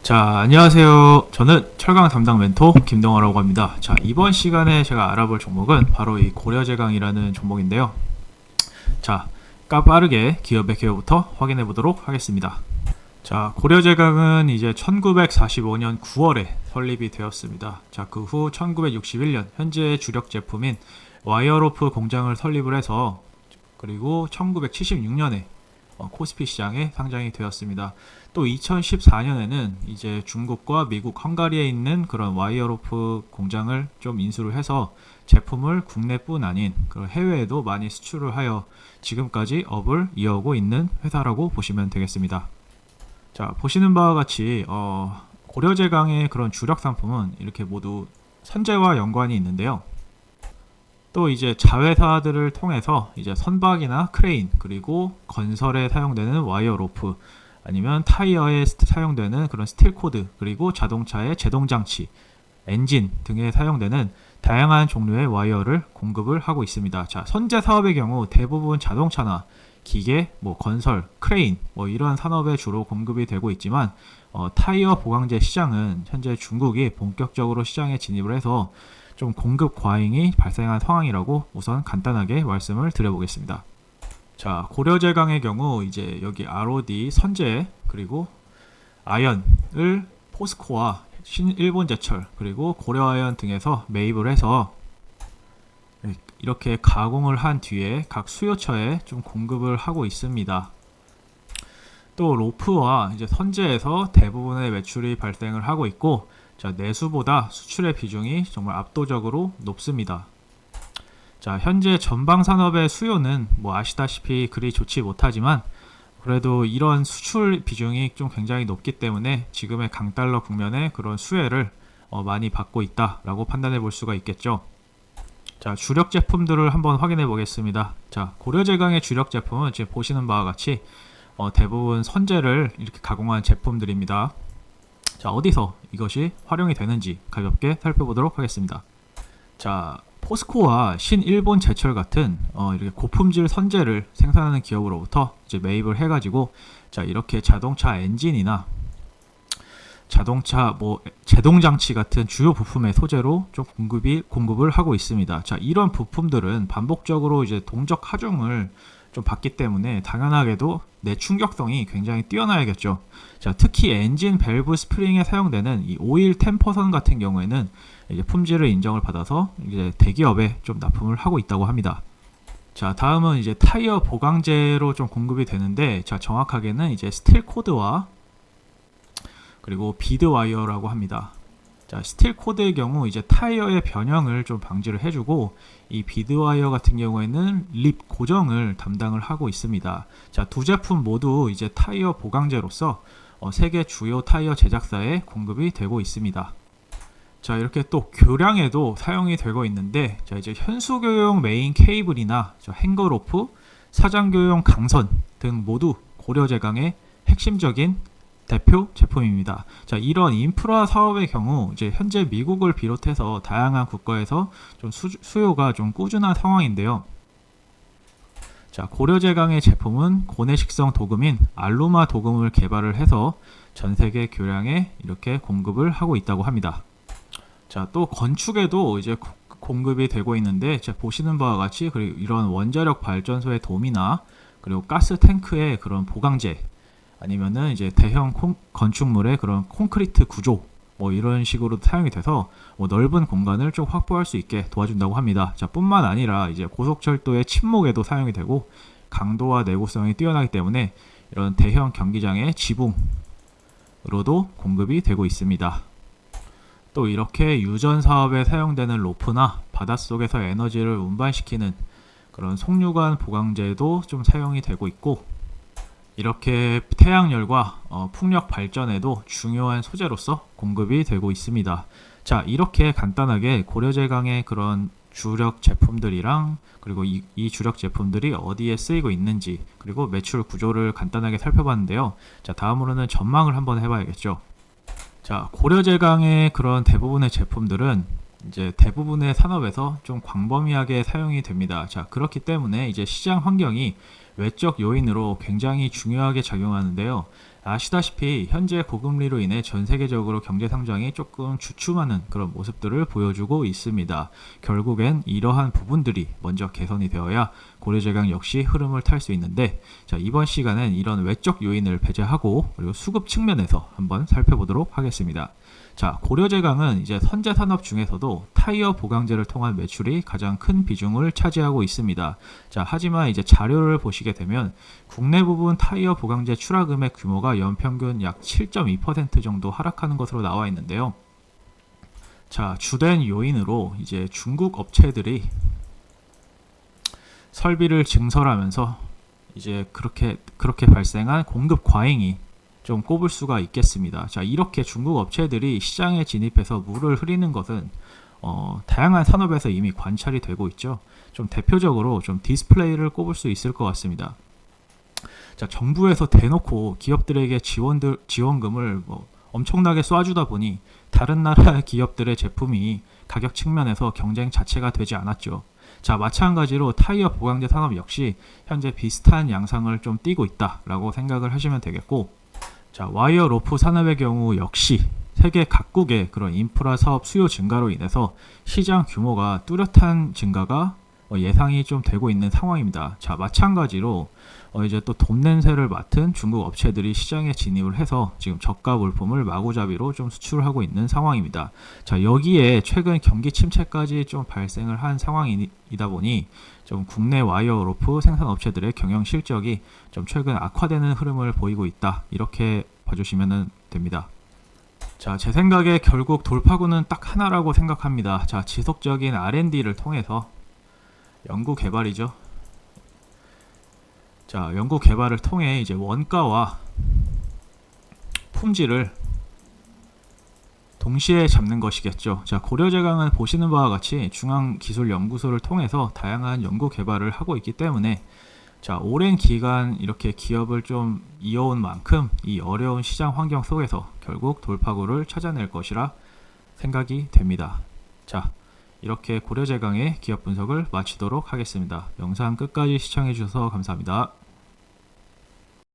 자, 안녕하세요. 저는 철강 담당 멘토 김동호라고 합니다. 자, 이번 시간에 제가 알아볼 종목은 바로 이 고려제강이라는 종목인데요. 자, 빠르게 기업의 개요부터 확인해 보도록 하겠습니다. 자, 고려제강은 이제 1945년 9월에 설립이 되었습니다. 자, 그 후 1961년 현재 주력 제품인 와이어로프 공장을 설립을 해서 그리고 1976년에 코스피 시장에 상장이 되었습니다. 또 2014년에는 이제 중국과 미국, 헝가리에 있는 그런 와이어로프 공장을 좀 인수를 해서 제품을 국내뿐 아닌 해외에도 많이 수출을 하여 지금까지 업을 이어오고 있는 회사라고 보시면 되겠습니다. 자, 보시는 바와 같이 고려제강의 그런 주력 상품은 이렇게 모두 선재와 연관이 있는데요. 또 이제 자회사들을 통해서 이제 선박이나 크레인, 그리고 건설에 사용되는 와이어 로프, 아니면 타이어에 사용되는 그런 스틸 코드, 그리고 자동차의 제동 장치, 엔진 등에 사용되는 다양한 종류의 와이어를 공급을 하고 있습니다. 자, 선제 사업의 경우 대부분 자동차나 기계, 건설, 크레인 이런 산업에 주로 공급이 되고 있지만 타이어 보강제 시장은 현재 중국이 본격적으로 시장에 진입을 해서 좀 공급 과잉이 발생한 상황이라고 우선 간단하게 말씀을 드려보겠습니다. 자, 고려제강의 경우 이제 여기 ROD, 선제, 그리고 아연을 포스코와 신일본제철, 그리고 고려아연 등에서 매입을 해서 이렇게 가공을 한 뒤에 각 수요처에 좀 공급을 하고 있습니다. 또 로프와 이제 선제에서 대부분의 매출이 발생을 하고 있고, 자, 내수보다 수출의 비중이 정말 압도적으로 높습니다. 자, 현재 전방 산업의 수요는 아시다시피 그리 좋지 못하지만 그래도 이런 수출 비중이 좀 굉장히 높기 때문에 지금의 강달러 국면에 그런 수혜를 많이 받고 있다라고 판단해 볼 수가 있겠죠. 자, 주력 제품들을 한번 확인해 보겠습니다. 자, 고려제강의 주력 제품은 지금 보시는 바와 같이 대부분 선제를 이렇게 가공한 제품들입니다. 자, 어디서 이것이 활용이 되는지 가볍게 살펴보도록 하겠습니다. 자, 포스코와 신일본제철 같은 이렇게 고품질 선제를 생산하는 기업으로부터 이제 매입을 해가지고, 자, 이렇게 자동차 엔진이나 자동차 제동 장치 같은 주요 부품의 소재로 좀 공급을 하고 있습니다. 자, 이런 부품들은 반복적으로 이제 동적 하중을 좀 받기 때문에 당연하게도 내 충격성이 굉장히 뛰어나야겠죠. 자, 특히 엔진 밸브 스프링에 사용되는 이 오일 템퍼선 같은 경우에는 이제 품질을 인정을 받아서 이제 대기업에 좀 납품을 하고 있다고 합니다. 자, 다음은 이제 타이어 보강제로 좀 공급이 되는데, 자, 정확하게는 이제 스틸 코드와 그리고 비드 와이어라고 합니다. 자, 스틸 코드의 경우 이제 타이어의 변형을 좀 방지를 해주고, 이 비드 와이어 같은 경우에는 립 고정을 담당을 하고 있습니다. 자, 두 제품 모두 이제 타이어 보강제로서 세계 주요 타이어 제작사에 공급이 되고 있습니다. 자, 이렇게 또 교량에도 사용이 되고 있는데, 자, 이제 현수교용 메인 케이블이나 행거 로프, 사장교용 강선 등 모두 고려제강의 핵심적인 대표 제품입니다. 자, 이런 인프라 사업의 경우 이제 현재 미국을 비롯해서 다양한 국가에서 좀 수요가 좀 꾸준한 상황인데요. 자, 고려제강의 제품은 고내식성 도금인 알루마 도금을 개발을 해서 전 세계 교량에 이렇게 공급을 하고 있다고 합니다. 자, 또 건축에도 이제 공급이 되고 있는데, 자, 보시는 바와 같이 그리고 이런 원자력 발전소의 돔이나 그리고 가스 탱크의 그런 보강제, 아니면은 이제 대형 건축물의 그런 콘크리트 구조 이런 식으로 사용이 돼서 넓은 공간을 좀 확보할 수 있게 도와준다고 합니다. 자, 뿐만 아니라 이제 고속철도의 침목에도 사용이 되고 강도와 내구성이 뛰어나기 때문에 이런 대형 경기장의 지붕으로도 공급이 되고 있습니다. 또 이렇게 유전 사업에 사용되는 로프나 바닷속에서 에너지를 운반시키는 그런 송유관 보강제도 좀 사용이 되고 있고, 이렇게 태양열과 풍력 발전에도 중요한 소재로서 공급이 되고 있습니다. 자, 이렇게 간단하게 고려제강의 그런 주력 제품들이랑 그리고 이 주력 제품들이 어디에 쓰이고 있는지, 그리고 매출 구조를 간단하게 살펴봤는데요. 자, 다음으로는 전망을 한번 해봐야겠죠. 자, 고려제강의 그런 대부분의 제품들은 이제 대부분의 산업에서 좀 광범위하게 사용이 됩니다. 자, 그렇기 때문에 이제 시장 환경이 외적 요인으로 굉장히 중요하게 작용하는데요. 아시다시피 현재 고금리로 인해 전 세계적으로 경제 성장이 조금 주춤하는 그런 모습들을 보여주고 있습니다. 결국엔 이러한 부분들이 먼저 개선이 되어야 고려제강 역시 흐름을 탈 수 있는데, 자, 이번 시간엔 이런 외적 요인을 배제하고 그리고 수급 측면에서 한번 살펴보도록 하겠습니다. 자, 고려제강은 이제 선제 산업 중에서도 타이어 보강제를 통한 매출이 가장 큰 비중을 차지하고 있습니다. 자, 하지만 이제 자료를 보시게 되면 국내 부분 타이어 보강제 출하금의 규모가 연평균 약 7.2% 정도 하락하는 것으로 나와 있는데요. 자, 주된 요인으로 이제 중국 업체들이 설비를 증설하면서 이제 그렇게 발생한 공급 과잉이 좀 꼽을 수가 있겠습니다. 자, 이렇게 중국 업체들이 시장에 진입해서 물을 흐리는 것은 다양한 산업에서 이미 관찰이 되고 있죠. 좀 대표적으로 좀 디스플레이를 꼽을 수 있을 것 같습니다. 자, 정부에서 대놓고 기업들에게 지원금을 엄청나게 쏴주다 보니 다른 나라 기업들의 제품이 가격 측면에서 경쟁 자체가 되지 않았죠. 자, 마찬가지로 타이어 보강제 산업 역시 현재 비슷한 양상을 좀 띠고 있다라고 생각을 하시면 되겠고, 자, 와이어 로프 산업의 경우 역시 세계 각국의 그런 인프라 사업 수요 증가로 인해서 시장 규모가 뚜렷한 증가가 예상이 좀 되고 있는 상황입니다. 자, 마찬가지로 이제 또 돈 냄새를 맡은 중국 업체들이 시장에 진입을 해서 지금 저가 물품을 마구잡이로 좀 수출하고 있는 상황입니다. 자, 여기에 최근 경기 침체까지 좀 발생을 한 상황이다 보니 좀 국내 와이어 로프 생산 업체들의 경영 실적이 좀 최근 악화되는 흐름을 보이고 있다, 이렇게 봐주시면 됩니다. 자, 제 생각에 결국 돌파구는 딱 하나라고 생각합니다. 자, 지속적인 R&D를 통해서 연구 개발이죠. 자, 연구 개발을 통해 이제 원가와 품질을 동시에 잡는 것이겠죠. 자, 고려제강은 보시는 바와 같이 중앙기술연구소를 통해서 다양한 연구 개발을 하고 있기 때문에, 자, 오랜 기간 이렇게 기업을 좀 이어온 만큼 이 어려운 시장 환경 속에서 결국 돌파구를 찾아낼 것이라 생각이 됩니다. 자, 이렇게 고려제강의 기업 분석을 마치도록 하겠습니다. 영상 끝까지 시청해 주셔서 감사합니다.